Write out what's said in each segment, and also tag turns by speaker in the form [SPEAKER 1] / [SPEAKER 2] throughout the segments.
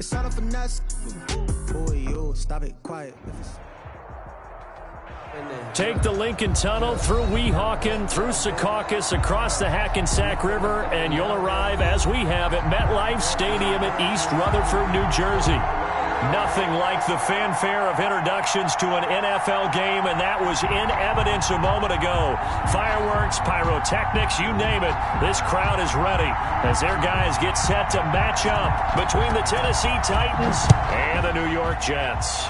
[SPEAKER 1] It's all a finesse. Boy, you stop it, quiet.
[SPEAKER 2] Take the Lincoln Tunnel through Weehawken, through Secaucus, across the Hackensack River, and you'll arrive, as we have, at MetLife Stadium at East Rutherford, New Jersey. Nothing like the fanfare of introductions to an NFL game, and that was in evidence a moment ago. Fireworks, pyrotechnics, you name it. This crowd is ready as their guys get set to match up between the Tennessee Titans and the New York Jets.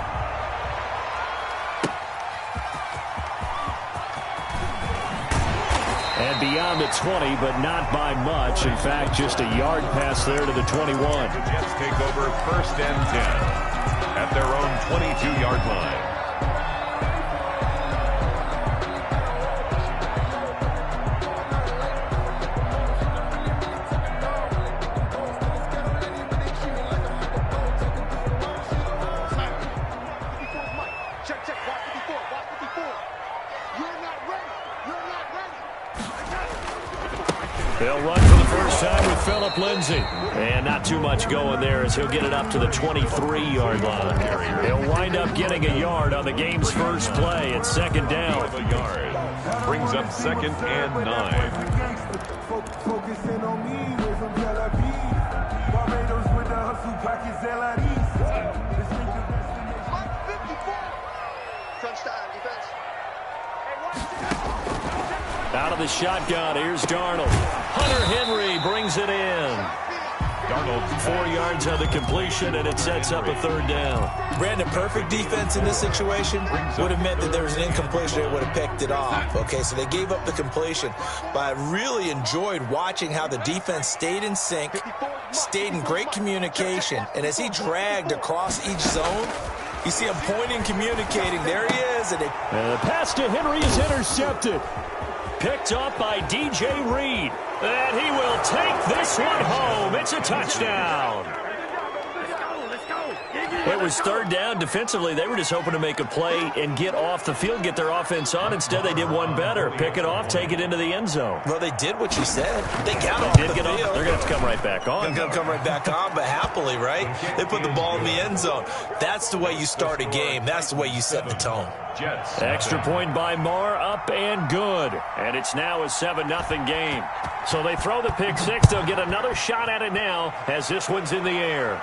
[SPEAKER 2] And beyond the 20, but not by much. In fact, just a yard pass there to the 21.
[SPEAKER 3] The Jets take over 1st and 10 at their own 22-yard line.
[SPEAKER 2] They'll run for the first time with Phillip Lindsay. And not too much going there as he'll get it up to the 23-yard line. He'll wind up getting a yard on the game's first play at 2nd down.
[SPEAKER 3] A yard. Brings up 2nd and 9.
[SPEAKER 4] Focusing on me with some Barbados with the hustle package
[SPEAKER 2] Out of the shotgun, here's Darnold. Hunter Henry brings it in.
[SPEAKER 3] Darnold
[SPEAKER 2] 4 yards on the completion, and it sets up a 3rd down.
[SPEAKER 5] Brandon, perfect defense in this situation would have meant that there was an incompletion. They would have picked it off. Okay, so they gave up the completion. But I really enjoyed watching how the defense stayed in sync, stayed in great communication, and as he dragged across each zone, you see him pointing, communicating. There he is. And
[SPEAKER 2] the pass to Henry is intercepted. Picked up by DJ Reed. And he will take this one home. It's a touchdown. It was 3rd down. Defensively, they were just hoping to make a play and get off the field, get their offense on. Instead, they did one better. Pick it off, take it into the end zone.
[SPEAKER 5] Well, they did what you said. They got off the field.
[SPEAKER 2] They're going to have to come right back on.
[SPEAKER 5] They're going to come right back on, but happily, right? They put the ball in the end zone. That's the way you start a game. That's the way you set the tone.
[SPEAKER 2] Extra point by Marr, up and good. And it's now a 7-0 game. So they throw the pick six. They'll get another shot at it now as this one's in the air.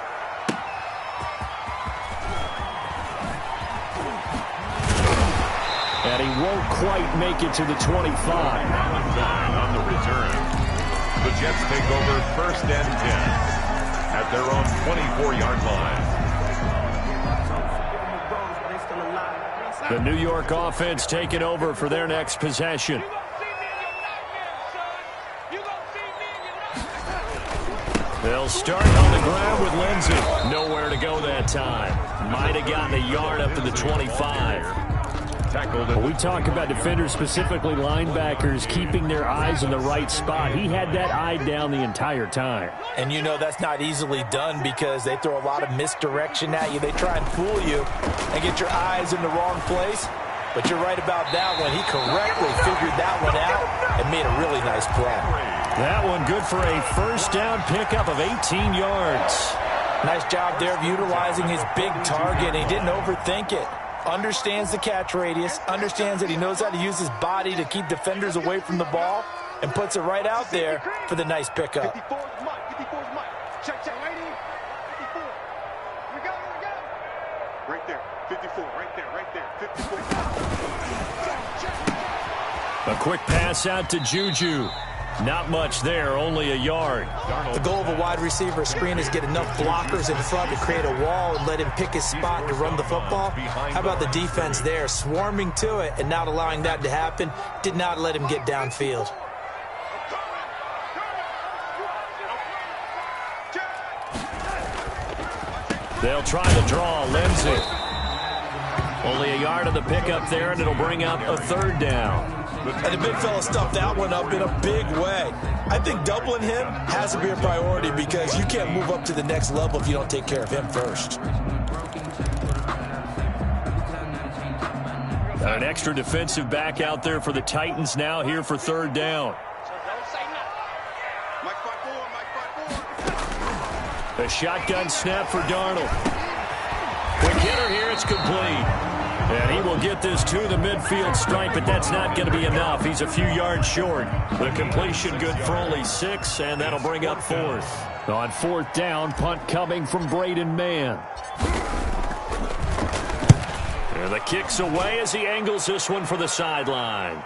[SPEAKER 2] And he won't quite make it to the 25.
[SPEAKER 3] On the return. The Jets take over 1st and 10 at their own 24-yard line.
[SPEAKER 2] The New York offense taking over for their next possession. They'll start on the ground with Lindsay. Nowhere to go that time. Might have gotten a yard up to the 25. When we talk about defenders, specifically linebackers, keeping their eyes in the right spot, he had that eye down the entire time.
[SPEAKER 5] And you know that's not easily done because they throw a lot of misdirection at you. They try and fool you and get your eyes in the wrong place. But you're right about that one. He correctly figured that one out and made a really nice play.
[SPEAKER 2] That one good for a 1st down pickup of 18 yards.
[SPEAKER 5] Nice job there of utilizing his big target. He didn't overthink it. Understands the catch radius, understands that he knows how to use his body to keep defenders away from the ball, and puts it right out there for the nice pickup.
[SPEAKER 4] 54 is Mike. 54 is Mike. Check, right in. 54. We go. Right there. 54, right there. 54.
[SPEAKER 2] A quick pass out to Juju. Not much there, only a yard.
[SPEAKER 5] The goal of a wide receiver screen is get enough blockers in front to create a wall and let him pick his spot to run the football. How about the defense there, swarming to it and not allowing that to happen? Did not let him get downfield.
[SPEAKER 2] They'll try to draw Lindsay. Only a yard of the pickup there, and it'll bring up a 3rd down.
[SPEAKER 5] And the big fella stuffed that one up in a big way. I think doubling him has to be a priority because you can't move up to the next level if you don't take care of him first.
[SPEAKER 2] An extra defensive back out there for the Titans now here for 3rd down. A shotgun snap for Darnold. Quick hitter here. It's complete. And he will get this to the midfield stripe, but that's not going to be enough. He's a few yards short. The completion good for only 6, and that'll bring up 4th. On 4th down, punt coming from Braden Mann. And the kick's away as he angles this one for the sideline.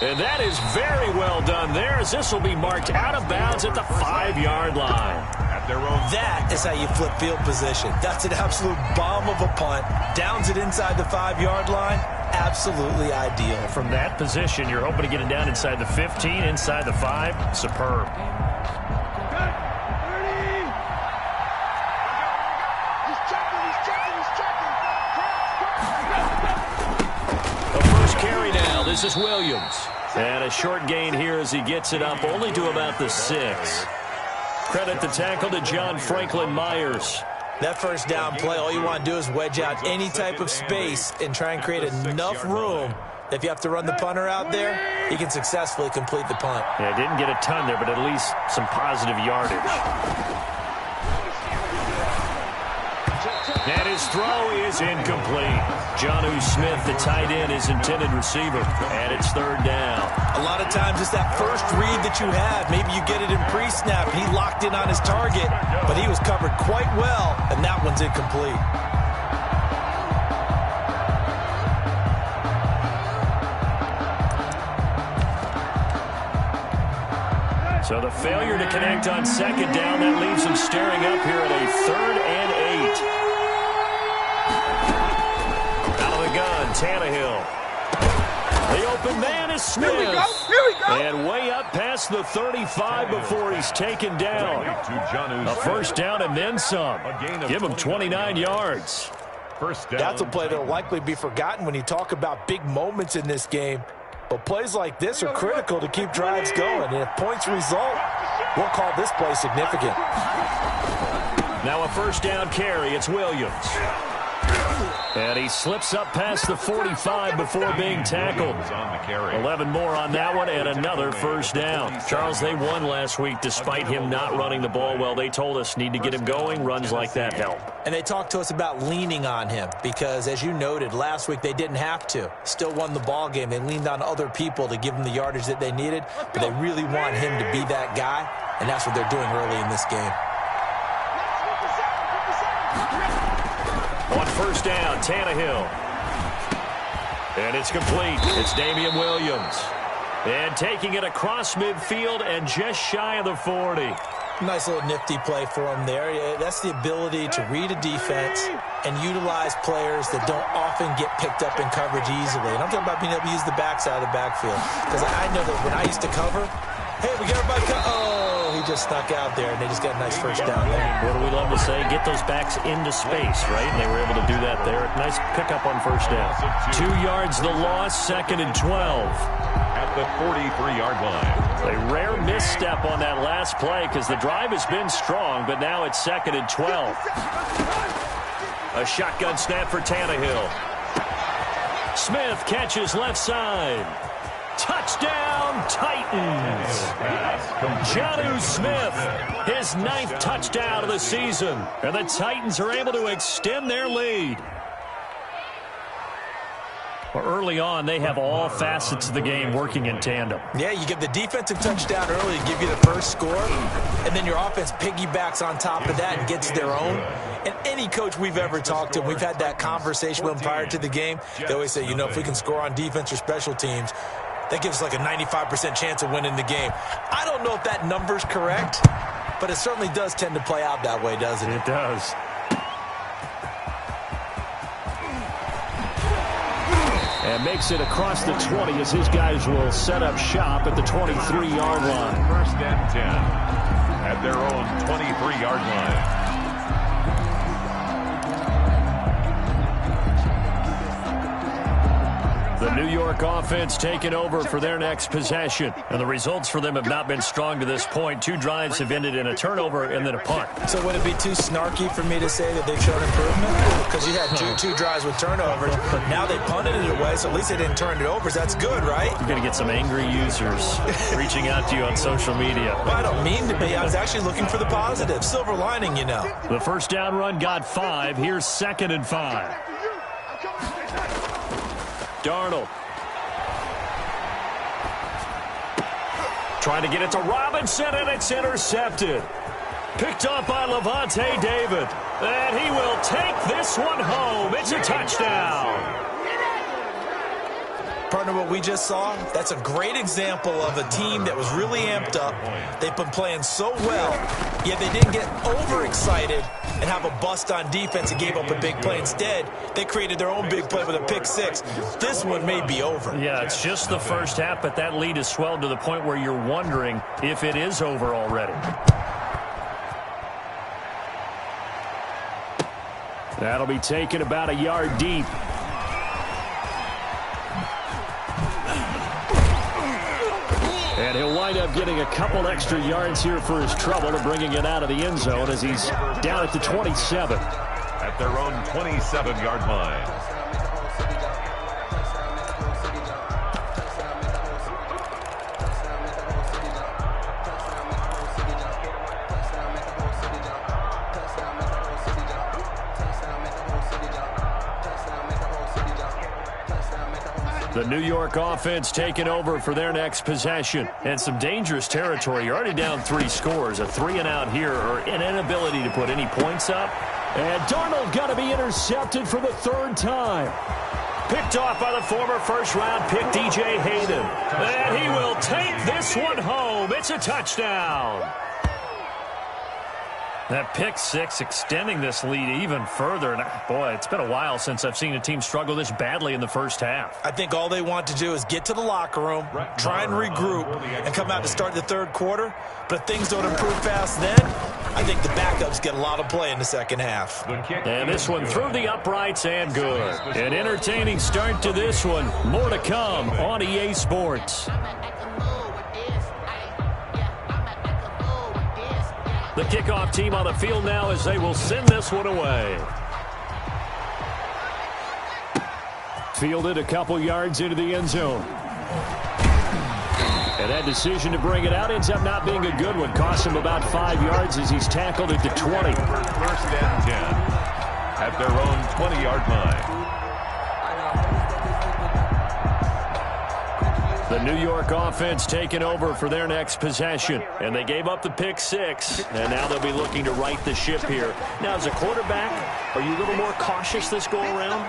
[SPEAKER 2] And that is very well done there, as this will be marked out of bounds at the 5-yard line.
[SPEAKER 5] That is how you flip field position. That's an absolute bomb of a punt. Downs it inside the 5-yard line. Absolutely ideal.
[SPEAKER 2] From that position, you're hoping to get it down inside the 15, inside the 5. Superb. Carry now. This is Williams. And a short gain here as he gets it up only to about the 6. Credit the tackle to John Franklin Myers.
[SPEAKER 5] That first down play, all you want to do is wedge out any type of space and try and create enough room. If you have to run the punter out there, he can successfully complete the punt.
[SPEAKER 2] Yeah, didn't get a ton there, but at least some positive yardage. And his throw is incomplete. Jonnu Smith, the tight end, his intended receiver. And it's 3rd down.
[SPEAKER 5] A lot of times it's that first read that you have. Maybe you get it in pre-snap. He locked in on his target, but he was covered quite well, and that one's incomplete.
[SPEAKER 2] So the failure to connect on 2nd down, that leaves him staring up here at a 3rd and 8. Gun, Tannehill. The open man is Smith.
[SPEAKER 4] Here we go.
[SPEAKER 2] And way up past the 35 before he's taken down. A first down and then some. Give him 29 yards.
[SPEAKER 3] First down.
[SPEAKER 5] That's a play that will likely be forgotten when you talk about big moments in this game. But plays like this are critical to keep drives going. And if points result, we'll call this play significant.
[SPEAKER 2] Now a first down carry. It's Williams. And he slips up past the 45 before being tackled. 11 more on that one and another first down. Charles, they won last week despite him not running the ball well. They told us need to get him going. Runs like that help.
[SPEAKER 5] And they talked to us about leaning on him because, as you noted, last week they didn't have to. Still won the ball game. They leaned on other people to give them the yardage that they needed, but they really want him to be that guy, and that's what they're doing early in this game.
[SPEAKER 2] On first down, Tannehill. And it's complete. It's Damian Williams. And taking it across midfield and just shy of the 40.
[SPEAKER 5] Nice little nifty play for him there. That's the ability to read a defense and utilize players that don't often get picked up in coverage easily. And I'm talking about being able to use the backside of the backfield. Because I know that when I used to cover, hey, we get everybody oh, he just snuck out there, and they just got a nice first down there.
[SPEAKER 2] What do we love to say? Get those backs into space, right? And they were able to do that there. Nice pickup on first down. 2 yards the loss, 2nd and 12.
[SPEAKER 3] At the 43-yard line.
[SPEAKER 2] A rare misstep on that last play because the drive has been strong, but now it's 2nd and 12. A shotgun snap for Tannehill. Smith catches left side. Touchdown, Titans. Jonnu Smith, his 9th touchdown of the season. And the Titans are able to extend their lead. Well, early on, they have all facets of the game working in tandem.
[SPEAKER 5] Yeah, you get the defensive touchdown early to give you the first score, and then your offense piggybacks on top of that and gets their own. And any coach we've ever talked to, we've had that conversation with them prior to the game. They always say, if we can score on defense or special teams, that gives us like a 95% chance of winning the game. I don't know if that number's correct, but it certainly does tend to play out that way, doesn't it?
[SPEAKER 2] It does. And makes it across the 20 as his guys will set up shop at the 23-yard line.
[SPEAKER 3] First and 10 at their own 23-yard line.
[SPEAKER 2] The New York offense taking over for their next possession. And the results for them have not been strong to this point. 2 drives have ended in a turnover and then a punt.
[SPEAKER 5] So would it be too snarky for me to say that they've shown improvement? Because you had two drives with turnovers. Now they punted it away, so at least they didn't turn it over. So that's good, right?
[SPEAKER 2] You're going to get some angry users reaching out to you on social media.
[SPEAKER 5] Well, I don't mean to be. I was actually looking for the positive. Silver lining, you know.
[SPEAKER 2] The first down run got 5. Here's 2nd and 5. Darnold. Trying to get it to Robinson, and it's intercepted. Picked up by Levante David. And he will take this one home. It's a touchdown.
[SPEAKER 5] Partner, what we just saw, that's a great example of a team that was really amped up. They've been playing so well, yet they didn't get overexcited and have a bust on defense and gave up a big play. Instead, they created their own big play with a pick 6. This one may be over.
[SPEAKER 2] Yeah, it's just the first half, but that lead has swelled to the point where you're wondering if it is over already. That'll be taken about a yard deep. And he'll wind up getting a couple extra yards here for his trouble to bringing it out of the end zone as he's down at the 27.
[SPEAKER 3] At their own 27-yard line.
[SPEAKER 2] The New York offense taking over for their next possession. And some dangerous territory. You're already down 3 scores. A 3-and-out here or an inability to put any points up. And Darnold got to be intercepted for the 3rd time. Picked off by the former first-round pick, DJ Hayden. And he will take this one home. It's a touchdown. That pick 6 extending this lead even further. And boy, it's been a while since I've seen a team struggle this badly in the first half.
[SPEAKER 5] I think all they want to do is get to the locker room, try and regroup, and come out to start the 3rd quarter. But if things don't improve fast then, I think the backups get a lot of play in the second half.
[SPEAKER 2] And this one through the uprights and good. An entertaining start to this one. More to come on EA Sports. The kickoff team on the field now as they will send this one away. Fielded a couple yards into the end zone. And that decision to bring it out ends up not being a good one. Cost him about 5 yards as he's tackled at the 20.
[SPEAKER 3] First and 10 at their own 20-yard line.
[SPEAKER 2] The New York offense taking over for their next possession. And they gave up the pick 6, and now they'll be looking to right the ship here. Now, as a quarterback, are you a little more cautious this go-around?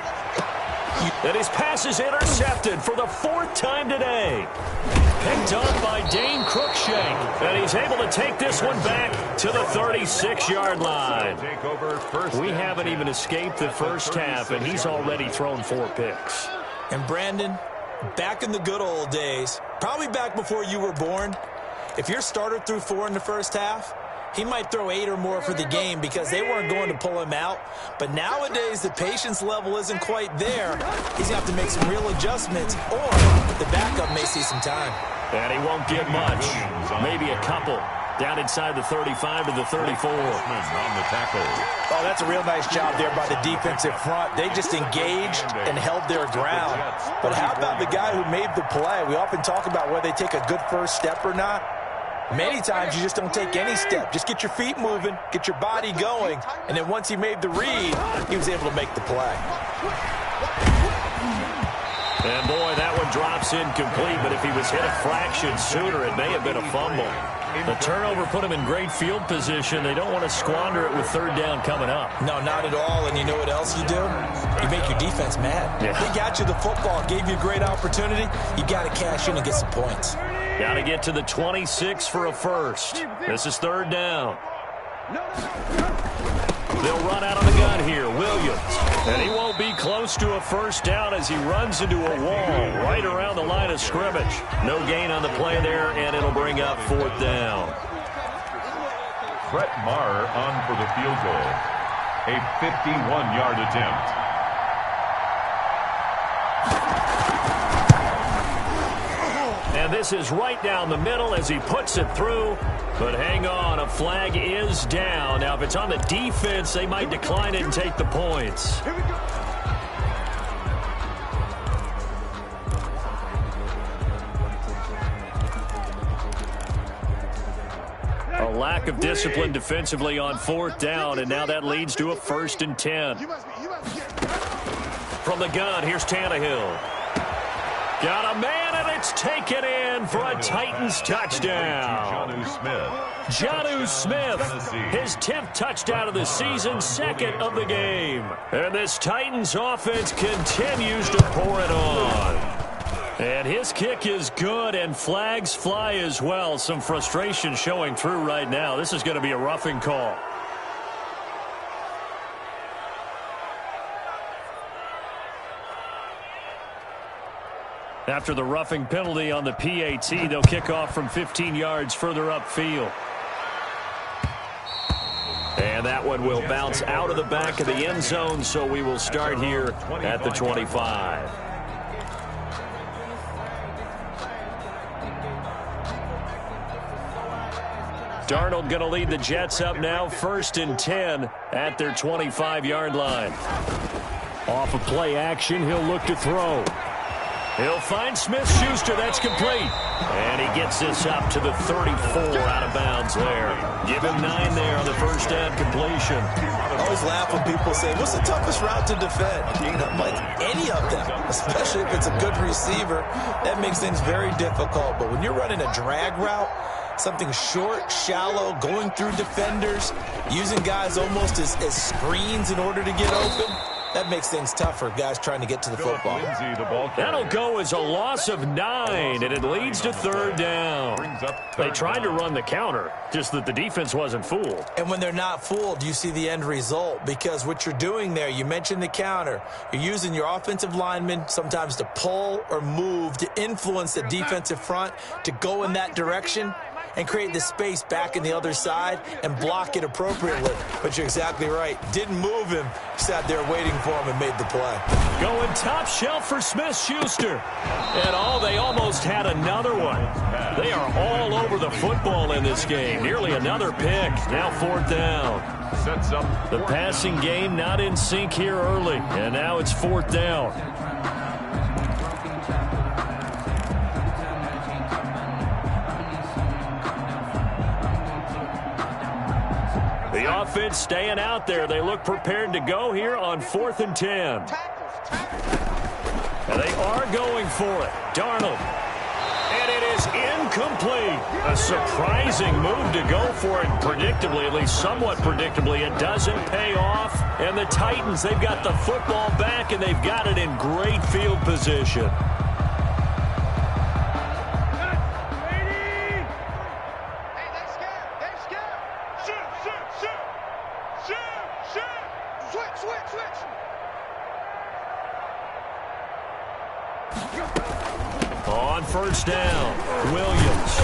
[SPEAKER 2] And his pass is intercepted for the 4th time today. Picked up by Dane Cruikshank. And he's able to take this one back to the 36-yard line. We haven't even escaped the first half, and he's already thrown 4 picks.
[SPEAKER 5] And Brandon, back in the good old days, probably back before you were born, if your starter threw 4 in the first half, he might throw 8 or more for the game because they weren't going to pull him out. But nowadays, the patience level isn't quite there. He's going to have to make some real adjustments, or the backup may see some time.
[SPEAKER 2] And he won't get much. Maybe a couple. Down inside the 35 to the 34.
[SPEAKER 3] On the tackle.
[SPEAKER 5] Oh, that's a real nice job there by the defensive front. They just engaged and held their ground. But how about the guy who made the play? We often talk about whether they take a good first step or not. Many times you just don't take any step. Just get your feet moving, get your body going, and then once he made the read, he was able to make the play.
[SPEAKER 2] And boy, that one drops incomplete, but if he was hit a fraction sooner, it may have been a fumble. The turnover put him in great field position. They don't want to squander it with 3rd down coming up.
[SPEAKER 5] No, not at all. And you know what else you do? You make your defense mad.
[SPEAKER 2] Yeah.
[SPEAKER 5] They got you the football, gave you a great opportunity. You got to cash in and get some points.
[SPEAKER 2] Got to get to the 26 for a first. This is 3rd down. They'll run out of the gun here. Williams. And he won't be close to a first down as he runs into a wall right around the line of scrimmage. No gain on the play there, and it'll bring up 4th down.
[SPEAKER 3] Brett Maher on for the field goal. A 51-yard attempt.
[SPEAKER 2] this is right down the middle as he puts it through. But hang on, a flag is down. Now, if it's on the defense, they might decline it and take the points.
[SPEAKER 4] Here we go.
[SPEAKER 2] A lack of discipline defensively on 4th down, and now that leads to a 1st and 10. From the gun, here's Tannehill. Got a man, and it's taken in for a Titans touchdown. Jonnu Smith, his 10th touchdown of the season, 2nd of the game. And this Titans offense continues to pour it on. And his kick is good, and flags fly as well. Some frustration showing through right now. This is going to be a roughing call. After the roughing penalty on the PAT, they'll kick off from 15 yards further upfield. And that one will bounce out of the back of the end zone, so we will start here at the 25. Darnold going to lead the Jets up now, 1st and 10 at their 25-yard line. Off of play action, he'll look to throw. He'll find Smith-Schuster. That's complete. And he gets this up to the 34 out of bounds there. Give him 9 there on the first down completion.
[SPEAKER 5] I always laugh when people say, what's the toughest route to defend? I'm like, any of them, especially if it's a good receiver. That makes things very difficult. But when you're running a drag route, something short, shallow, going through defenders, using guys almost as screens in order to get open, that makes things tougher, guys trying to get to the football.
[SPEAKER 2] That'll go as a loss of 9, and it leads to 3rd down. They tried to run the counter, just that the defense wasn't fooled.
[SPEAKER 5] And when they're not fooled, you see the end result, because what you're doing there, you mentioned the counter, you're using your offensive linemen sometimes to pull or move to influence the defensive front to go in that direction and create the space back in the other side and block it appropriately. But you're exactly right. Didn't move him. Sat there waiting for him and made the play.
[SPEAKER 2] Going top shelf for Smith-Schuster. And they almost had another one. They are all over the football in this game. Nearly another pick. Now 4th down.
[SPEAKER 3] Sets up
[SPEAKER 2] the passing game not in sync here early. And now it's 4th down. The offense staying out there. They look prepared to go here on 4th and 10. And they are going for it. Darnold. And it is incomplete. A surprising move to go for it. Predictably, at least somewhat predictably, it doesn't pay off. And the Titans, they've got the football back, and they've got it in great field position. On 1st down, Williams.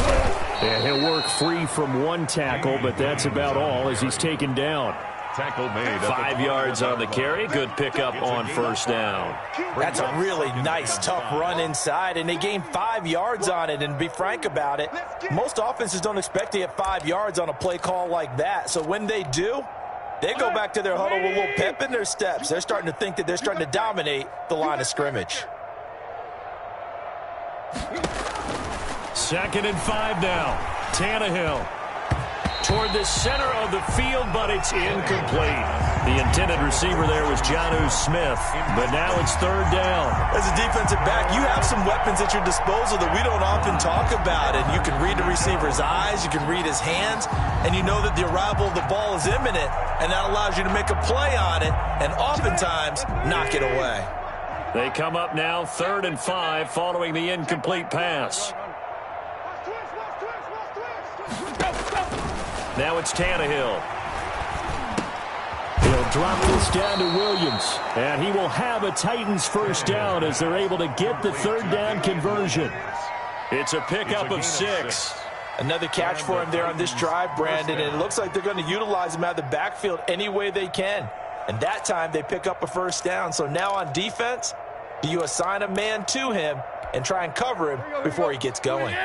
[SPEAKER 2] And he'll work free from one tackle, but that's about all as he's taken down.
[SPEAKER 3] Tackle made.
[SPEAKER 2] 5 yards on the carry. Good pickup on 1st down.
[SPEAKER 5] That's a really nice, tough run inside, and they gained 5 yards on it. And to be frank about it, most offenses don't expect to get 5 yards on a play call like that. So when they do, they go back to their huddle with a little pep in their steps. They're starting to think that they're starting to dominate the line of scrimmage.
[SPEAKER 2] 2nd and 5 now. Tannehill toward the center of the field, but it's incomplete. The intended receiver there was Jonnu Smith, but now it's 3rd down.
[SPEAKER 5] As a defensive back, you have some weapons at your disposal that we don't often talk about, and you can read the receiver's eyes, you can read his hands, and you know that the arrival of the ball is imminent, and that allows you to make a play on it, and oftentimes knock it away.
[SPEAKER 2] They come up now 3rd and 5 following the incomplete pass. Now it's Tannehill. He'll drop this down to Williams, and he will have a Titans 1st down as they're able to get the 3rd down conversion. It's a pickup of 6.
[SPEAKER 5] Another catch for him there on this drive, Brandon, and it looks like they're going to utilize him out of the backfield any way they can. And that time they pick up a 1st down. So now on defense, Do you assign a man to him and try and cover him before he gets going?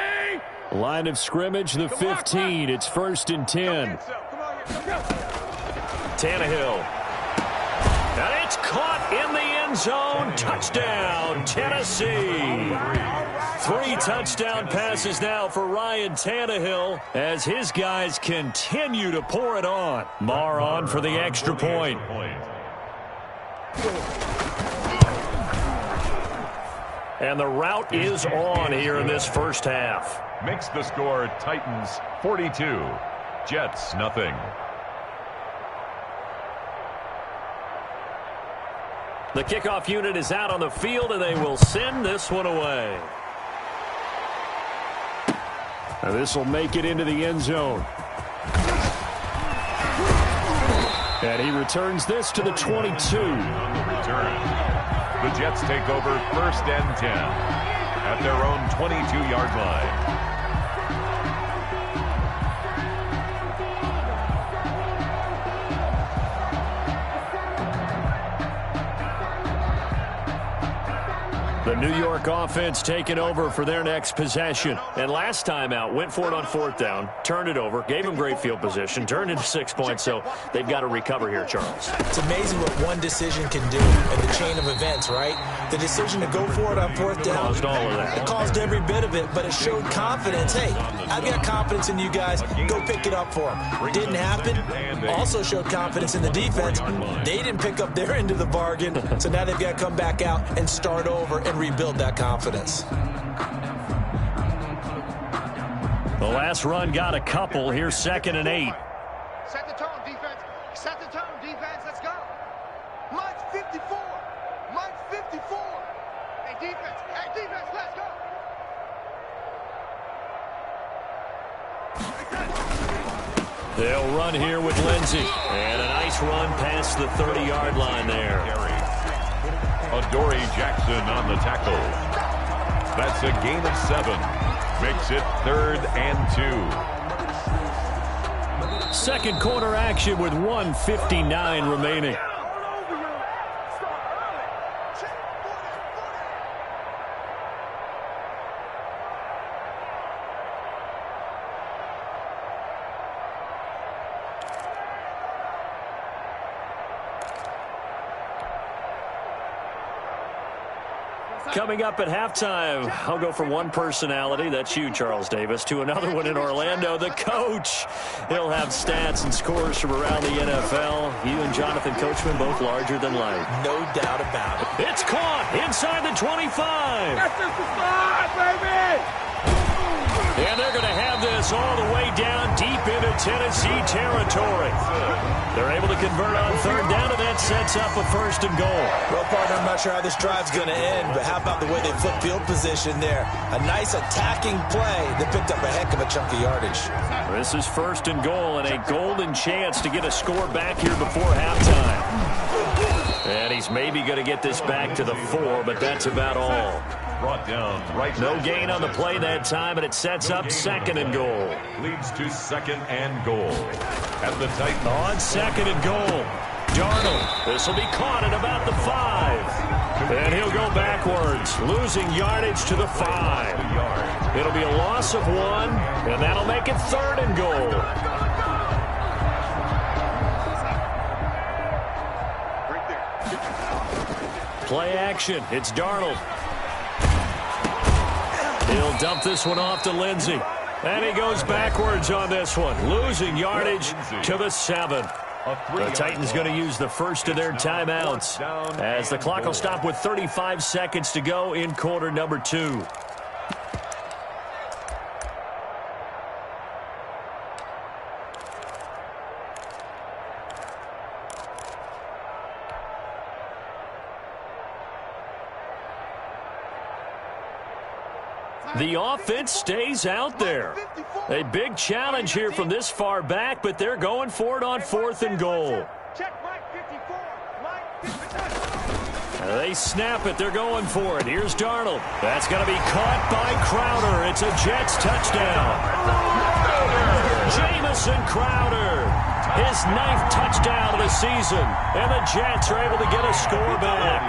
[SPEAKER 2] Line of scrimmage, the 15. It's 1st and 10. Tannehill. And it's caught in the end zone. Touchdown, Tennessee. 3 touchdown passes now for Ryan Tannehill as his guys continue to pour it on. Marr on for the extra point. And the route is on here in this first half.
[SPEAKER 3] Makes the score Titans 42, Jets nothing.
[SPEAKER 2] The kickoff unit is out on the field, and they will send this one away. And this will make it into the end zone. And he returns this to the 22.
[SPEAKER 3] On the return, the Jets take over 1st and 10 at their own 22-yard line.
[SPEAKER 2] The New York offense taking over for their next possession. And last time out, went for it on 4th down, turned it over, gave them great field position, turned into 6 points, so they've got to recover here, Charles.
[SPEAKER 5] It's amazing what one decision can do in the chain of events, right? The decision to go for it on 4th down.
[SPEAKER 2] Caused all of that.
[SPEAKER 5] It caused every bit of it, but it showed confidence. Hey, I've got confidence in you guys. Go pick it up for them. Didn't happen. Also showed confidence in the defense. They didn't pick up their end of the bargain, so now they've got to come back out and start over and rebuild that confidence.
[SPEAKER 2] The last run got a couple. Here's 2nd and 8.
[SPEAKER 4] Set the tone, defense. Set the tone, defense. Let's go. Mine's 54. Mine's 54. Hey, defense. Hey, defense, let's go.
[SPEAKER 2] They'll run here with Lindsey. And a nice run past the 30-yard line there.
[SPEAKER 3] Adoree Jackson on the tackle. That's a gain of 7. Makes it 3rd and 2.
[SPEAKER 2] Second quarter action with 1:59 remaining. Coming up at halftime, I'll go from one personality, that's you, Charles Davis, to another one in Orlando, the coach. He'll have stats and scores from around the NFL. You and Jonathan Coachman both larger than life.
[SPEAKER 5] No doubt about it.
[SPEAKER 2] It's caught inside the 25.
[SPEAKER 4] That's just the slide, baby!
[SPEAKER 2] And they're going to have this all the way down deep into Tennessee territory. They're able to convert on 3rd down, and that sets up a 1st and goal.
[SPEAKER 5] Well, partner, I'm not sure how this drive's going to end, but how about the way they flip field position there? A nice attacking play that picked up a heck of a chunk of yardage.
[SPEAKER 2] This is 1st and goal, and a golden chance to get a score back here before halftime. And he's maybe going to get this back to the 4, but that's about all.
[SPEAKER 3] Brought down right.
[SPEAKER 2] No gain on the play that time, and it sets up 2nd and goal.
[SPEAKER 3] Leads to 2nd and goal. At the Titans.
[SPEAKER 2] On 2nd and goal. Darnold. This will be caught at about the 5. And he'll go backwards, losing yardage to the 5. It'll be a loss of 1, and that'll make it 3rd and goal. Play action. It's Darnold. He'll dump this one off to Lindsey. And he goes backwards on this one, losing yardage to the 7. The Titans going to use the first of their timeouts as the clock will stop with 35 seconds to go in quarter number 2. The offense stays out there. A big challenge here from this far back, but they're going for it on 4th and goal. They snap it. They're going for it. Here's Darnold. That's going to be caught by Crowder. It's a Jets touchdown. Jamison Crowder. His 9th touchdown of the season. And the Jets are able to get a score back.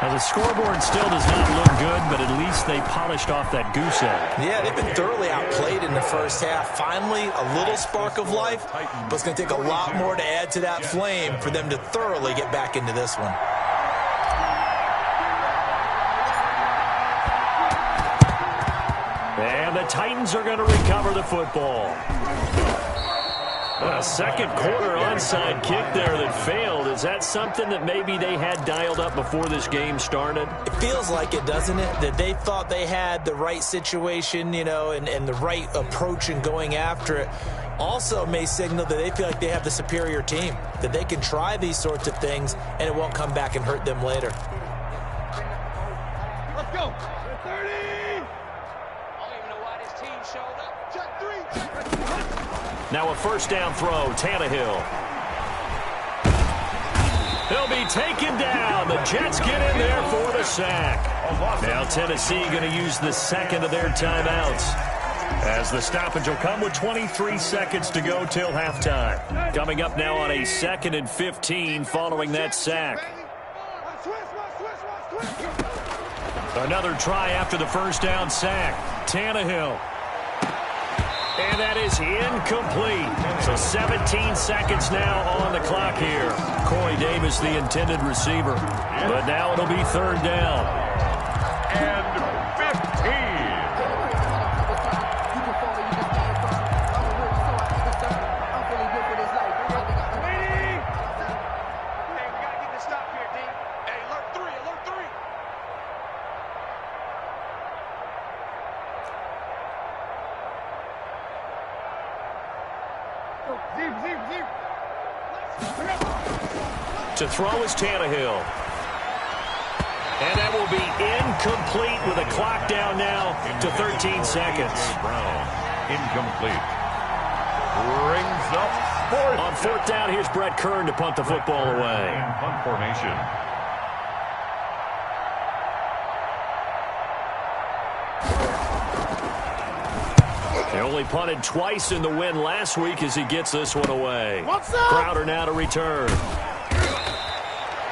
[SPEAKER 2] Now, the scoreboard still does not look good, but at least they polished off that goose egg.
[SPEAKER 5] Yeah, they've been thoroughly outplayed in the first half. Finally, a little spark of life, but it's going to take a lot more to add to that flame for them to thoroughly get back into this one.
[SPEAKER 2] And the Titans are going to recover the football. A second quarter onside kick there that failed. Is that something that maybe they had dialed up before this game started?
[SPEAKER 5] It feels like it, doesn't it? That they thought they had the right situation, you know, and the right approach in going after it. Also may signal that they feel like they have the superior team, that they can try these sorts of things and it won't come back and hurt them later.
[SPEAKER 4] Let's go. 30. I don't even know why this team showed up. Check 3.
[SPEAKER 2] Now a first down throw, Tannehill. He'll be taken down. The Jets get in there for the sack. Now Tennessee going to use the second of their timeouts, as the stoppage will come with 23 seconds to go till halftime. Coming up now on a 2nd and 15 following that sack. Another try after the first down sack. Tannehill. And that is incomplete. So 17 seconds now on the clock here. Corey Davis, the intended receiver. But now it'll be third down.
[SPEAKER 3] And 15.
[SPEAKER 2] To throw is Tannehill. And that will be incomplete with a clock down now to 13 seconds.
[SPEAKER 3] Brown, incomplete. Brings up fourth.
[SPEAKER 2] On fourth down, here's Brett Kern to punt the football away.
[SPEAKER 3] Punt formation.
[SPEAKER 2] He only punted twice in the win last week as he gets this one away. Crowder now to return.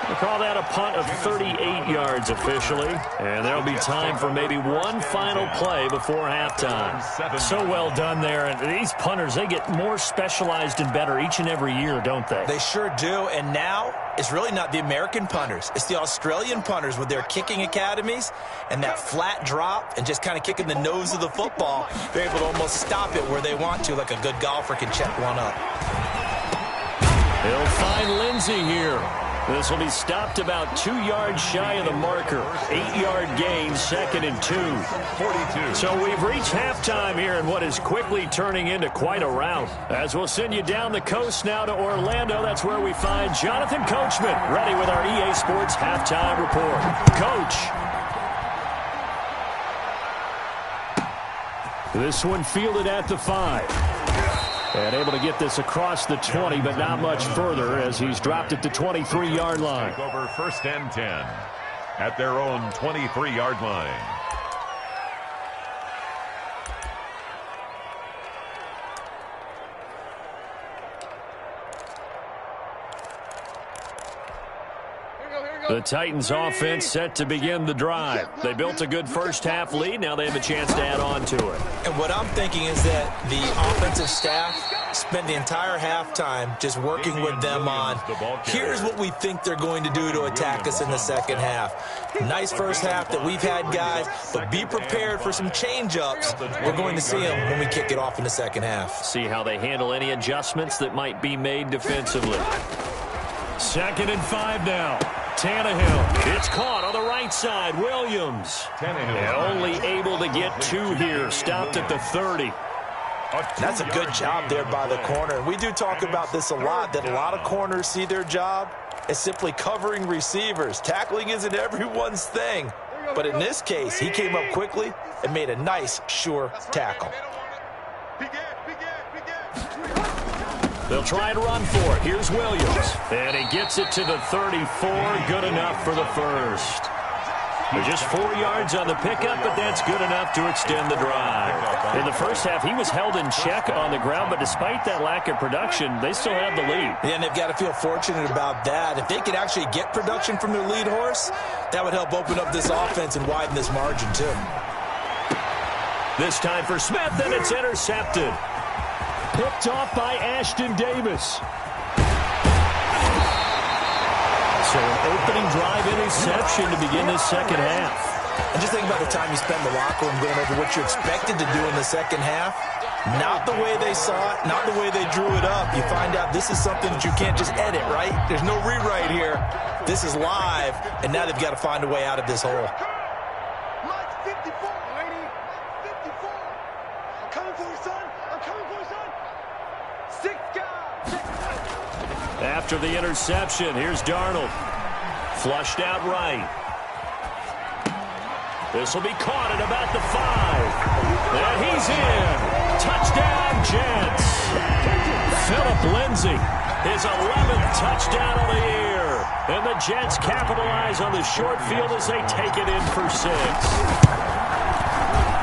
[SPEAKER 2] We'll call that a punt of 38 yards officially. And there'll be time for maybe one final play before halftime. So well done there. And these punters, they get more specialized and better each and every year, don't they?
[SPEAKER 5] They sure do. And now it's really not the American punters. It's the Australian punters with their kicking academies and that flat drop and just kind of kicking the nose of the football. They're able to almost stop it where they want to, like a good golfer can check one up.
[SPEAKER 2] They'll find Lindsey here. This will be stopped about 2 yards shy of the marker. 8-yard gain, 2nd and 2.
[SPEAKER 3] 42.
[SPEAKER 2] So we've reached halftime here in what is quickly turning into quite a rout. As we'll send you down the coast now to Orlando, that's where we find Jonathan Coachman, ready with our EA Sports halftime report. Coach. This one fielded at the 5. And able to get this across the 20, but not much further as he's dropped it to 23-yard line.
[SPEAKER 3] Take over 1st and 10 at their own 23-yard line.
[SPEAKER 2] The Titans offense set to begin the drive. They built a good first half lead. Now they have a chance to add on to it.
[SPEAKER 5] And what I'm thinking is that the offensive staff spent the entire halftime just working with them on, here's what we think they're going to do to attack us in the second half. Nice first half that we've had, guys, but be prepared for some change-ups. We're going to see them when we kick it off in the second half.
[SPEAKER 2] See how they handle any adjustments that might be made defensively. 2nd and 5 now. Tannehill. It's caught on the right side. Williams. And only able to get 2 here. Stopped at the 30.
[SPEAKER 5] That's a good job there by the corner. We do talk about this a lot, that a lot of corners see their job as simply covering receivers. Tackling isn't everyone's thing. But in this case, he came up quickly and made a nice, sure tackle.
[SPEAKER 2] They'll try and run for it. Here's Williams. And he gets it to the 34. Good enough for the first. Just 4 yards on the pickup, but that's good enough to extend the drive. In the first half, he was held in check on the ground, but despite that lack of production, they still have the lead.
[SPEAKER 5] Yeah, and they've got to feel fortunate about that. If they could actually get production from their lead horse, that would help open up this offense and widen this margin, too.
[SPEAKER 2] This time for Smith, and it's intercepted. Picked off by Ashton Davis. So an opening drive interception to begin this second half.
[SPEAKER 5] And just think about the time you spend in the locker room going over what you expected to do in the second half. Not the way they saw it, not the way they drew it up. You find out this is something that you can't just edit, right? There's no rewrite here. This is live, and now they've got to find a way out of this hole.
[SPEAKER 4] Mike 54, lady. 54. I'm coming for you, son. I'm coming for you, son. 6 guys.
[SPEAKER 2] After the interception, here's Darnold. Flushed out right. This will be caught at about the 5. And he's in. Touchdown, Jets. Philip Lindsay, his 11th touchdown of the year. And the Jets capitalize on the short field as they take it in for 6.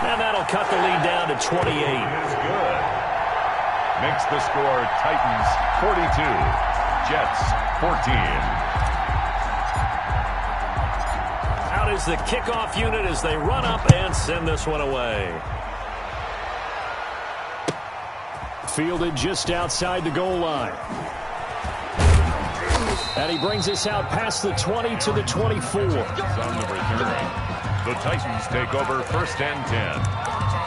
[SPEAKER 2] And that'll cut the lead down to 28.
[SPEAKER 3] Is good. Makes the score Titans 42, Jets 14.
[SPEAKER 2] Out is the kickoff unit as they run up and send this one away. Fielded just outside the goal line. And he brings us out past the 20 to the 24.
[SPEAKER 3] On the return, the Titans take over 1st and 10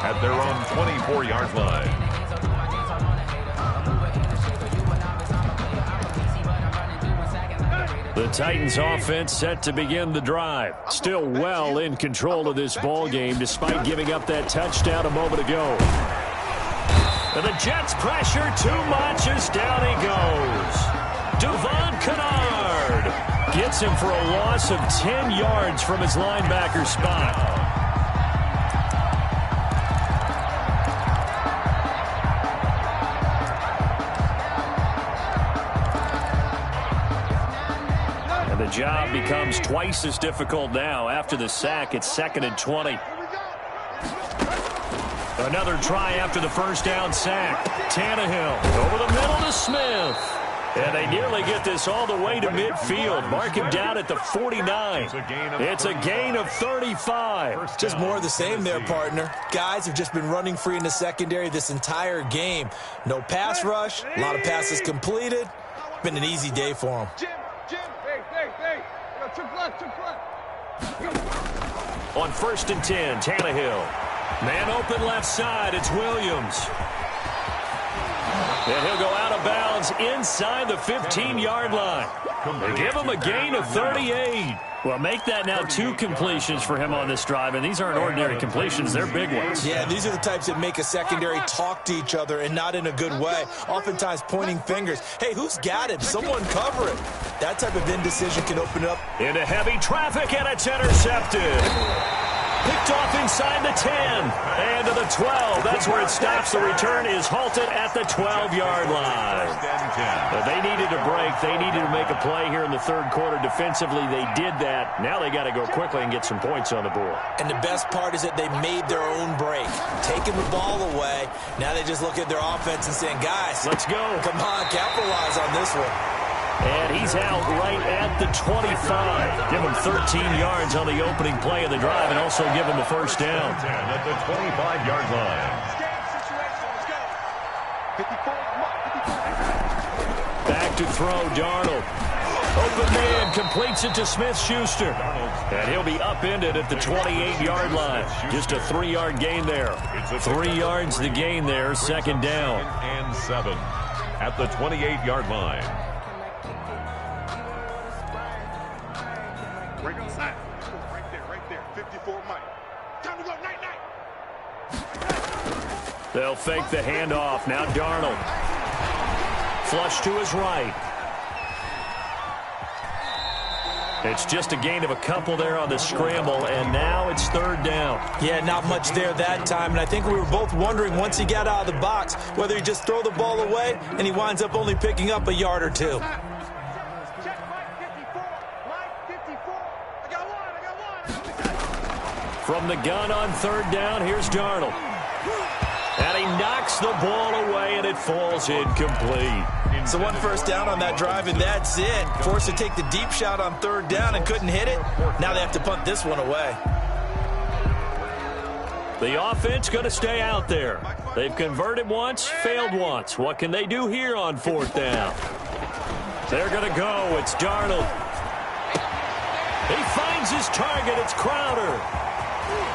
[SPEAKER 3] at their own 24-yard line.
[SPEAKER 2] The Titans offense set to begin the drive. Still well in control of this ball game despite giving up that touchdown a moment ago. And the Jets pressure too much as down he goes. Devon Kennard gets him for a loss of 10 yards from his linebacker spot. The job becomes twice as difficult now. After the sack, it's 2nd and 20. Another try after the first down sack. Tannehill over the middle to Smith. And they nearly get this all the way to midfield. Mark him down at the 49. It's a gain of 35.
[SPEAKER 5] Just more of the same there, partner. Guys have just been running free in the secondary this entire game. No pass rush, a lot of passes completed. Been an easy day for them.
[SPEAKER 2] On 1st and 10, Tannehill. Man open left side, it's Williams. And he'll go out of bounds inside the 15-yard line. They give him a gain of 38. Well, make that now 2 completions for him on this drive, and these aren't ordinary completions. They're big ones.
[SPEAKER 5] Yeah, these are the types that make a secondary talk to each other and not in a good way, oftentimes pointing fingers. Hey, who's got him? Someone cover it. That type of indecision can open up.
[SPEAKER 2] Into heavy traffic, and it's intercepted. Picked off inside the 10 and to the 12. That's where it stops. The return is halted at the 12-yard line. They needed a break. They needed to make a play here in the third quarter. Defensively, they did that. Now they got to go quickly and get some points on the board.
[SPEAKER 5] And the best part is that they made their own break, taking the ball away. Now they just look at their offense and saying, guys,
[SPEAKER 2] let's go.
[SPEAKER 5] Come on, capitalize on this one.
[SPEAKER 2] And he's out right at the 25. Give him 13 yards on the opening play of the drive and also give him a first down.
[SPEAKER 3] At the 25-yard line.
[SPEAKER 2] Back to throw, Darnold. Open man, completes it to Smith-Schuster. And he'll be upended at the 28-yard line. Just a 3-yard gain there. 3 yards the gain there, 2nd down.
[SPEAKER 3] And 7 at the 28-yard line.
[SPEAKER 4] Right outside. Right there. 54 Mike. Time to go, night.
[SPEAKER 2] They'll fake the handoff. Now Darnold. Flush to his right. It's just a gain of a couple there on the scramble, and now it's 3rd down.
[SPEAKER 5] Yeah, not much there that time, and I think we were both wondering once he got out of the box whether he just throw the ball away, and he winds up only picking up a yard or 2.
[SPEAKER 2] From the gun on third down, here's Darnold. And he knocks the ball away, and it falls incomplete.
[SPEAKER 5] So one first down on that drive, and that's it. Forced to take the deep shot on third down and couldn't hit it. Now they have to punt this one away.
[SPEAKER 2] The offense going to stay out there. They've converted once, failed once. What can they do here on fourth down? They're going to go. It's Darnold. He finds his target. It's Crowder.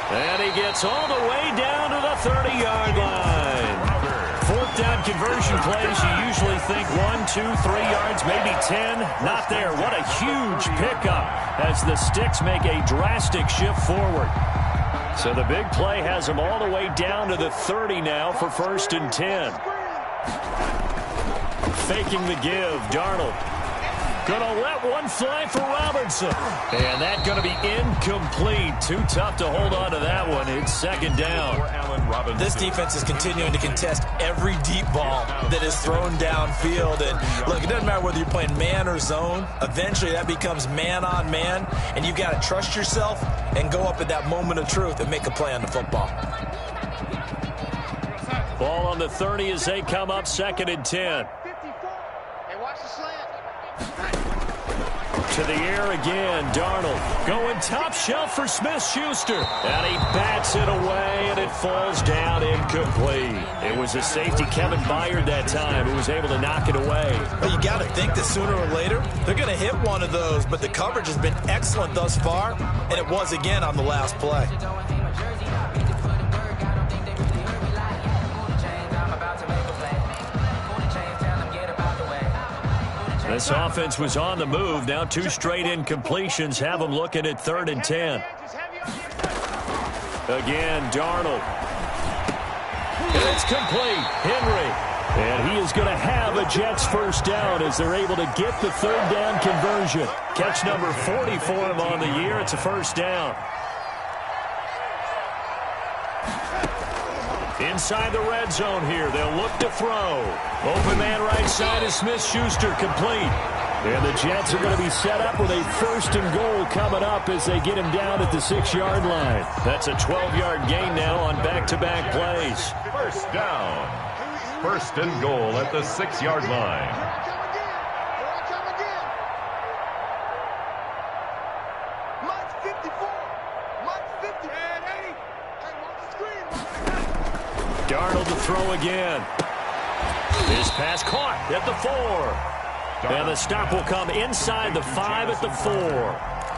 [SPEAKER 2] And he gets all the way down to the 30-yard line. Fourth down conversion plays, you usually think 1, 2, 3 yards, maybe 10. Not there. What a huge pickup as the Sticks make a drastic shift forward. So the big play has him all the way down to the 30 now for 1st and 10. Faking the give, Darnold. Gonna let one fly for Robertson. And that's gonna be incomplete. Too tough to hold on to that one. It's 2nd down.
[SPEAKER 5] This defense is continuing to contest every deep ball that is thrown downfield. And look, it doesn't matter whether you're playing man or zone. Eventually that becomes man on man. And you've got to trust yourself and go up at that moment of truth and make a play on the football.
[SPEAKER 2] Ball on the 30 as they come up 2nd and 10.
[SPEAKER 4] Hey, watch the slant.
[SPEAKER 2] To the air again, Darnold going top shelf for Smith-Schuster. And he bats it away, and it falls down incomplete. It was a safety, Kevin Byard, that time, who was able to knock it away.
[SPEAKER 5] But you got to think that sooner or later, they're going to hit one of those. But the coverage has been excellent thus far, and it was again on the last play.
[SPEAKER 2] This offense was on the move. Now 2 straight incompletions have them looking at 3rd and 10. Again, Darnold. And it's complete. Henry. And he is going to have a Jets first down as they're able to get the 3rd down conversion. Catch number 40 for him on the year. It's a first down. Inside the red zone here. They'll look to throw. Open man right side is Smith-Schuster, complete. And the Jets are going to be set up with a 1st and goal coming up as they get him down at the 6-yard line. That's a 12-yard gain now on back-to-back plays.
[SPEAKER 3] First down. 1st and goal at the 6-yard line.
[SPEAKER 4] Mike's 54. Mike's 50. And 80. Hey, watch the screen.
[SPEAKER 2] Darnold to throw again. This pass caught at the 4. And the stop will come inside the 5 at the 4.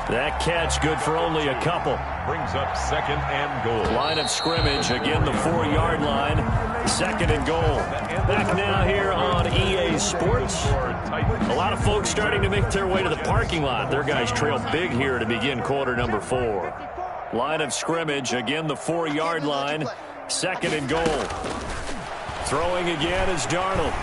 [SPEAKER 2] That catch good for only a couple.
[SPEAKER 3] Brings up 2nd and goal.
[SPEAKER 2] Line of scrimmage, again the 4-yard line. 2nd and goal. Back now here on EA Sports. A lot of folks starting to make their way to the parking lot. Their guys trail big here to begin quarter number 4. Line of scrimmage, again the 4-yard line. 2nd and goal. Throwing again is Darnold.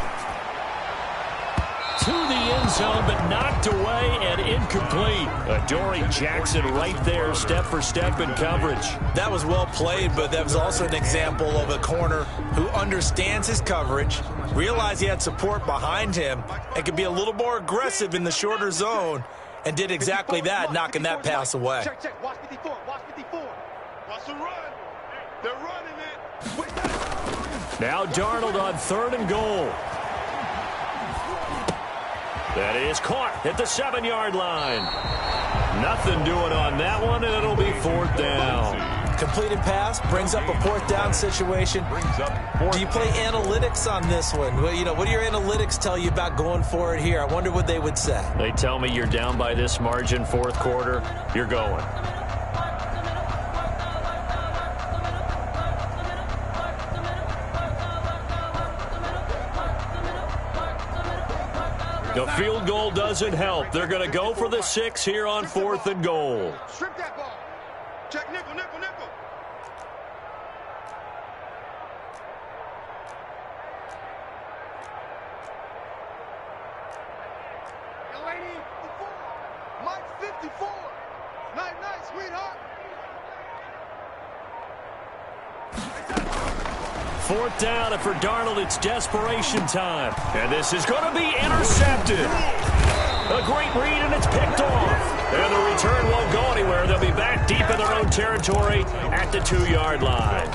[SPEAKER 2] To the end zone, but knocked away and incomplete. Adoree Jackson right there, step for step in coverage.
[SPEAKER 5] That was well played, but that was also an example of a corner who understands his coverage, realized he had support behind him, and could be a little more aggressive in the shorter zone, and did exactly that, knocking that pass away.
[SPEAKER 4] Check, check. Watch 54. Watch 54. Watch the run. They're running it.
[SPEAKER 2] Now Darnold on 3rd and goal. That is caught at the 7-yard line. Nothing doing on that one, and it'll be 4th down.
[SPEAKER 5] Completed pass brings up a 4th down situation. Do you play analytics on this one? Well, you know, what do your analytics tell you about going for it here? I wonder what they would say.
[SPEAKER 2] They tell me you're down by this margin, 4th quarter, you're going. The field goal doesn't help. They're going to go for the 6 here on 4th and goal.
[SPEAKER 4] Strip that ball. Check nickel, nickel, nickel. Young lady, the 4. Mike's 54. Night, night, sweetheart.
[SPEAKER 2] 4th down, and for Darnold, it's desperation time. And this is going to be intercepted. A great read, and it's picked off. And the return won't go anywhere. They'll be back deep in their own territory at the 2-yard line.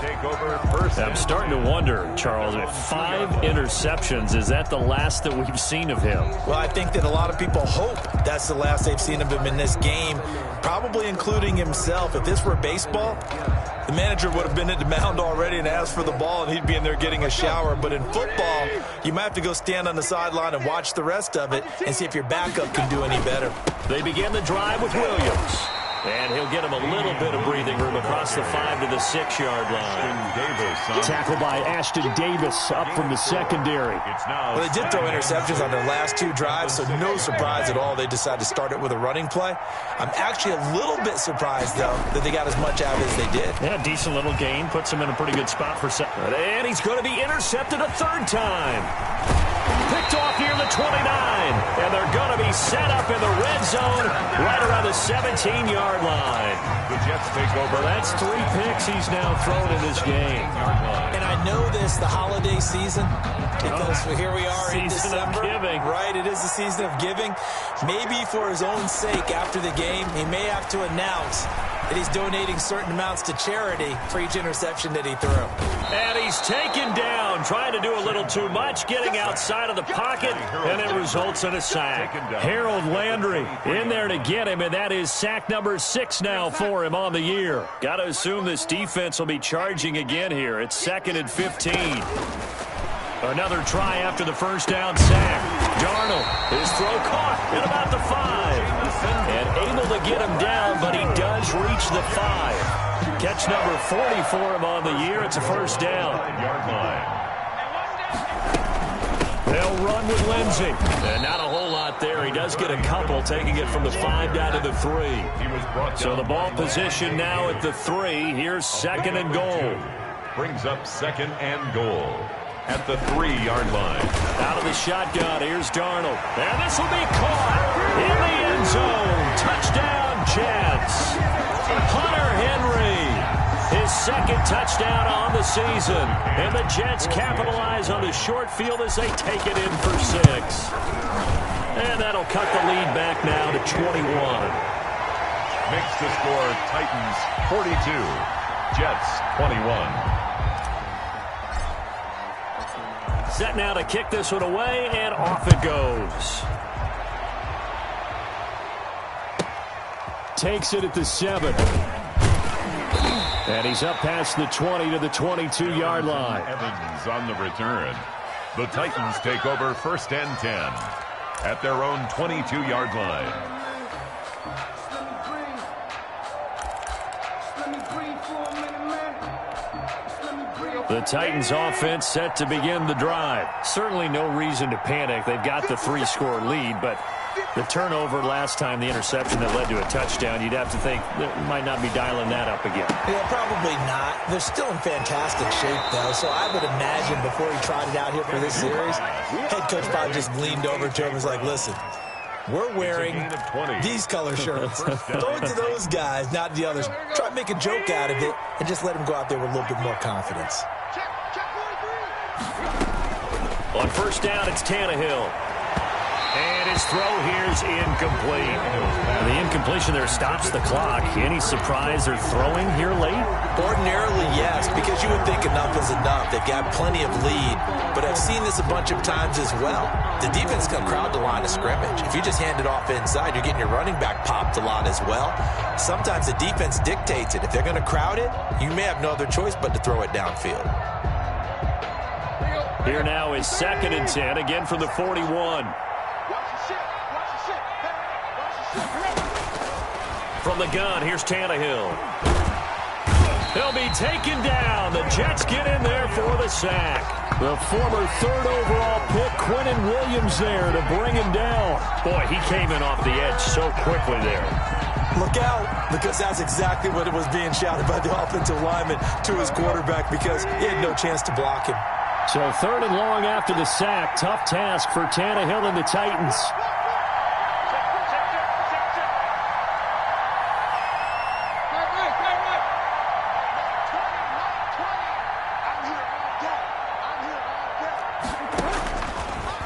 [SPEAKER 2] I'm starting to wonder, Charles, if 5 interceptions, is that the last that we've seen of him?
[SPEAKER 5] Well, I think that a lot of people hope that's the last they've seen of him in this game, probably including himself. If this were baseball, the manager would have been at the mound already and asked for the ball, and he'd be in there getting a shower. But in football, you might have to go stand on the sideline and watch the rest of it and see if your backup can do any better.
[SPEAKER 2] They begin the drive with Williams. And he'll get him a little bit of breathing room across the 5 to the 6-yard line. Tackled by Ashton Davis up from the secondary.
[SPEAKER 5] Well, they did throw interceptions on their last 2 drives, so no surprise at all they decided to start it with a running play. I'm actually a little bit surprised, though, that they got as much out as they did.
[SPEAKER 2] Yeah, decent little gain. Puts him in a pretty good spot for second. And he's going to be intercepted a 3rd time. Picked off near the 29. And they're going to be set up in the red zone right around the 17-yard line.
[SPEAKER 3] The Jets take over.
[SPEAKER 2] That's 3 picks he's now thrown in this game.
[SPEAKER 5] And I know this, the holiday season, because here we are in
[SPEAKER 2] Season of
[SPEAKER 5] December.
[SPEAKER 2] giving.
[SPEAKER 5] Right, it is the season of giving. Maybe for his own sake after the game, he may have to announce that he's donating certain amounts to charity for each interception that he threw.
[SPEAKER 2] And he's taken down, trying to do a little too much, getting outside of the pocket, and it results in a sack. Harold Landry in there to get him, and that is sack number 6 now for him on the year. Got to assume this defense will be charging again here. It's 2nd and 15. Another try after the first down sack. Darnold, his throw caught at about the 5. And able to get him down, but he does reach the 5. Catch number 40 for him on the year. It's a first down. They'll run with Lindsey. And not a whole lot there. He does get a couple, taking it from the 5 down to the 3. So the ball position now at the 3. Here's 2nd and goal.
[SPEAKER 3] Brings up 2nd and goal at the 3-yard line.
[SPEAKER 2] Out of the shotgun, here's Darnold. And this will be caught in the end zone. Touchdown, Jets. Hunter Henry, his 2nd touchdown on the season. And the Jets capitalize on the short field as they take it in for 6. And that'll cut the lead back now to 21.
[SPEAKER 3] Makes the score Titans 42, Jets 21.
[SPEAKER 2] Set now to kick this one away, and off it goes. Takes it at the 7. And he's up past the 20 to the 22-yard line.
[SPEAKER 3] Evans on the return. The Titans take over 1st and 10 at their own 22-yard line.
[SPEAKER 2] The Titans offense set to begin the drive. Certainly no reason to panic. They've got the 3-score lead, but the turnover last time, the interception that led to a touchdown, you'd have to think they might not be dialing that up again.
[SPEAKER 5] Yeah, probably not. They're still in fantastic shape, though, so I would imagine before he trotted out here for this series, head coach probably just leaned over to him and was like, listen, we're wearing these color shirts. Throw it to those guys, not the others. Try to make a joke out of it and just let them go out there with a little bit more confidence.
[SPEAKER 2] On first down, it's Tannehill. And his throw here is incomplete. The incompletion there stops the clock. Any surprise they're throwing here late?
[SPEAKER 5] Ordinarily, yes, because you would think enough is enough. They've got plenty of lead, but I've seen this a bunch of times as well. The defense can crowd the line of scrimmage. If you just hand it off inside, you're getting your running back popped a lot as well. Sometimes the defense dictates it. If they're going to crowd it, you may have no other choice but to throw it downfield.
[SPEAKER 2] Here now is 2nd and 10, again from the 41. From the gun, here's Tannehill. He'll be taken down. The Jets get in there for the sack. The former 3rd overall pick, Quinnen Williams, there to bring him down. Boy, he came in off the edge so quickly there.
[SPEAKER 5] Look out, because that's exactly what it was being shouted by the offensive lineman to his quarterback, because he had no chance to block him.
[SPEAKER 2] So 3rd and long after the sack. Tough task for Tannehill and the Titans.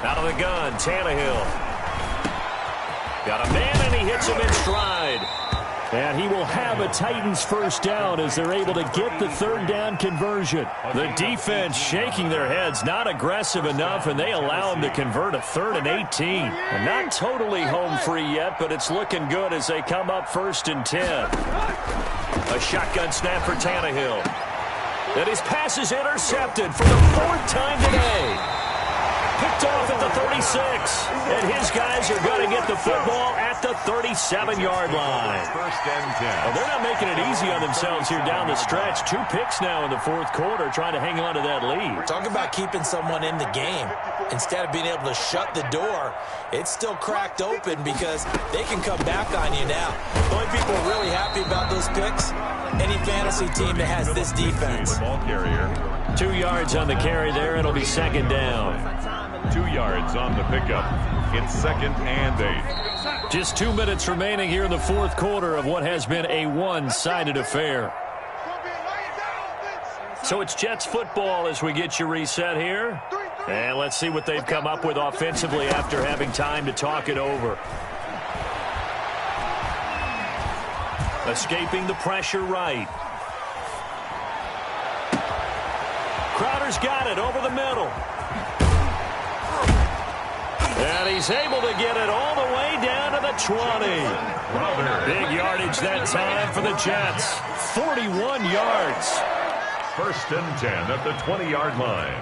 [SPEAKER 2] Out of the gun, Tannehill. Got a man, and he hits him in stride. And he will have a Titans first down as they're able to get the third down conversion. The defense shaking their heads, not aggressive enough, and they allow him to convert a 3rd and 18. And not totally home free yet, but it's looking good as they come up 1st and 10. A shotgun snap for Tannehill. And his pass is intercepted for the 4th time today. Picked off at the 36. And his guys are going to get the football at the 37-yard line.
[SPEAKER 3] 1st and 10.
[SPEAKER 2] Well, they're not making it easy on themselves here down the stretch. 2 picks now in the 4th quarter trying to hang on to that lead.
[SPEAKER 5] Talk about keeping someone in the game. Instead of being able to shut the door, it's still cracked open because they can come back on you now. The only people really happy about those picks, any fantasy team that has this defense.
[SPEAKER 3] Ball carrier.
[SPEAKER 2] 2 yards on the carry there. It'll be 2nd down.
[SPEAKER 3] 2 yards on the pickup. It's 2nd and 8.
[SPEAKER 2] Just 2 minutes remaining here in the 4th quarter of what has been a one-sided affair. So it's Jets football as we get you reset here. And let's see what they've come up with offensively after having time to talk it over. Escaping the pressure right. Crowder's got it over the middle. And he's able to get it all the way down to the 20. Big yardage that time for the Jets. 41 yards.
[SPEAKER 3] 1st and 10 at the 20-yard line.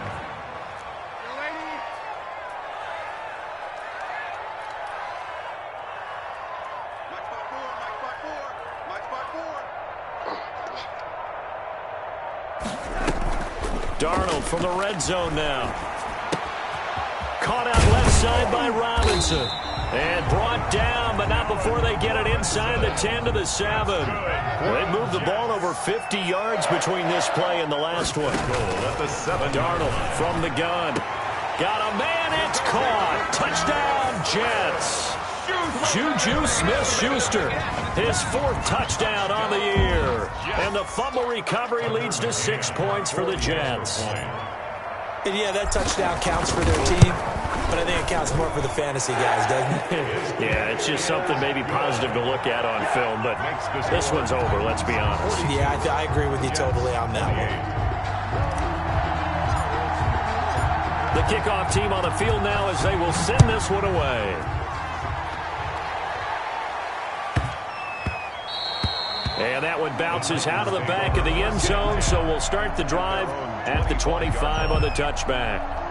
[SPEAKER 2] Darnold from the red zone now. Caught out left side by Robinson. And brought down, but not before they get it inside the 10 to the 7. They moved the ball over 50 yards between this play and the last one.
[SPEAKER 3] At the 7.
[SPEAKER 2] Darnold from the gun. Got a man, it's caught. Touchdown, Jets. Juju Smith-Schuster, his 4th touchdown on the year. And the fumble recovery leads to 6 points for the Jets.
[SPEAKER 5] And yeah, that touchdown counts for their team, but I think it counts more for the fantasy guys, doesn't it?
[SPEAKER 2] Yeah, it's just something maybe positive to look at on film, but this one's over, let's be honest.
[SPEAKER 5] Yeah, I agree with you totally on that one.
[SPEAKER 2] The kickoff team on the field now as they will send this one away. And that one bounces out of the back of the end zone, so we'll start the drive at the 25 on the touchback.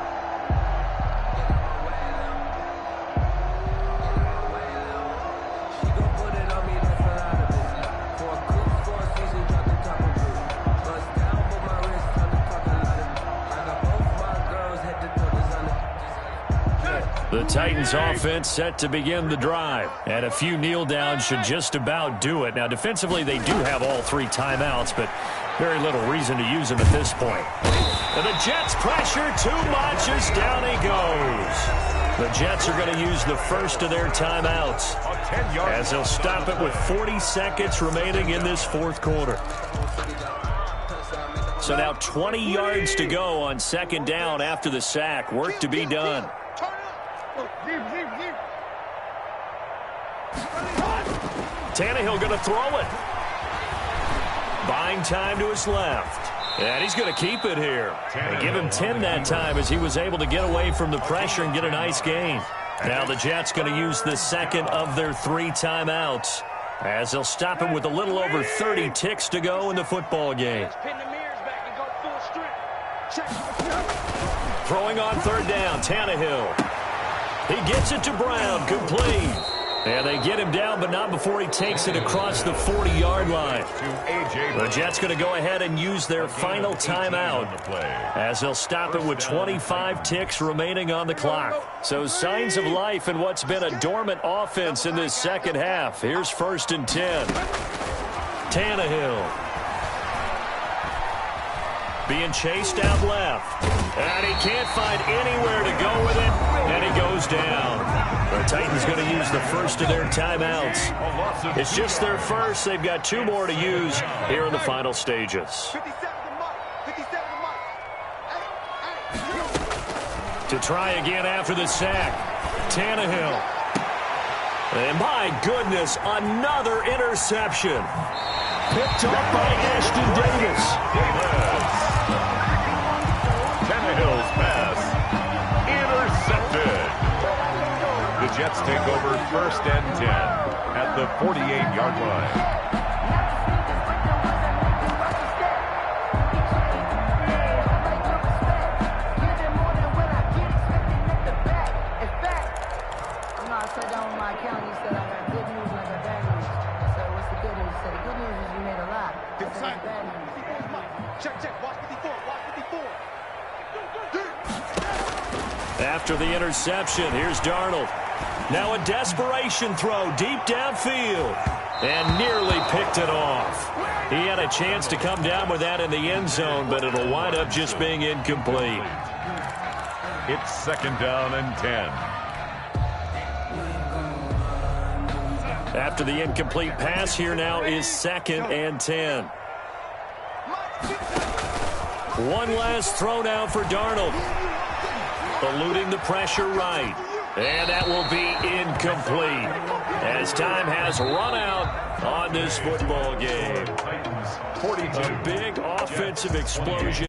[SPEAKER 2] The Titans offense set to begin the drive. And a few kneel downs should just about do it. Now, defensively, they do have all 3 timeouts, but very little reason to use them at this point. And the Jets pressure too much as down he goes. The Jets are going to use the first of their timeouts as they'll stop it with 40 seconds remaining in this 4th quarter. So now 20 yards to go on 2nd down after the sack. Work to be done. Tannehill going to throw it. Buying time to his left. And he's going to keep it here. And give him 10 that time as he was able to get away from the pressure and get a nice gain. Now the Jets going to use the 2nd of their 3 timeouts as they'll stop him with a little over 30 ticks to go in the football game. Throwing on 3rd down, Tannehill. He gets it to Brown, complete. And they get him down, but not before he takes it across the 40-yard line. The Jets going to go ahead and use their final timeout as they'll stop it with 25 ticks remaining on the clock. So signs of life in what's been a dormant offense in this 2nd half. Here's 1st and 10. Tannehill. Being chased out left. And he can't find anywhere to go with it. And he goes down. The Titans going to use the first of their timeouts. It's just their first. They've got 2 more to use here in the final stages. To try again after the sack. Tannehill. And my goodness, another interception. Picked up by Ashton Davis.
[SPEAKER 3] Tannehill's pass intercepted. The Jets take over 1st and 10 at the 48-yard line.
[SPEAKER 2] After the interception, here's Darnold. Now a desperation throw deep downfield. And nearly picked it off. He had a chance to come down with that in the end zone, but it'll wind up just being incomplete.
[SPEAKER 3] It's 2nd down and 10.
[SPEAKER 2] After the incomplete pass, here now is 2nd and 10. One last throw now for Darnold. Eluding the pressure right. And that will be incomplete as time has run out on this football game.
[SPEAKER 3] 42.
[SPEAKER 2] A big offensive explosion.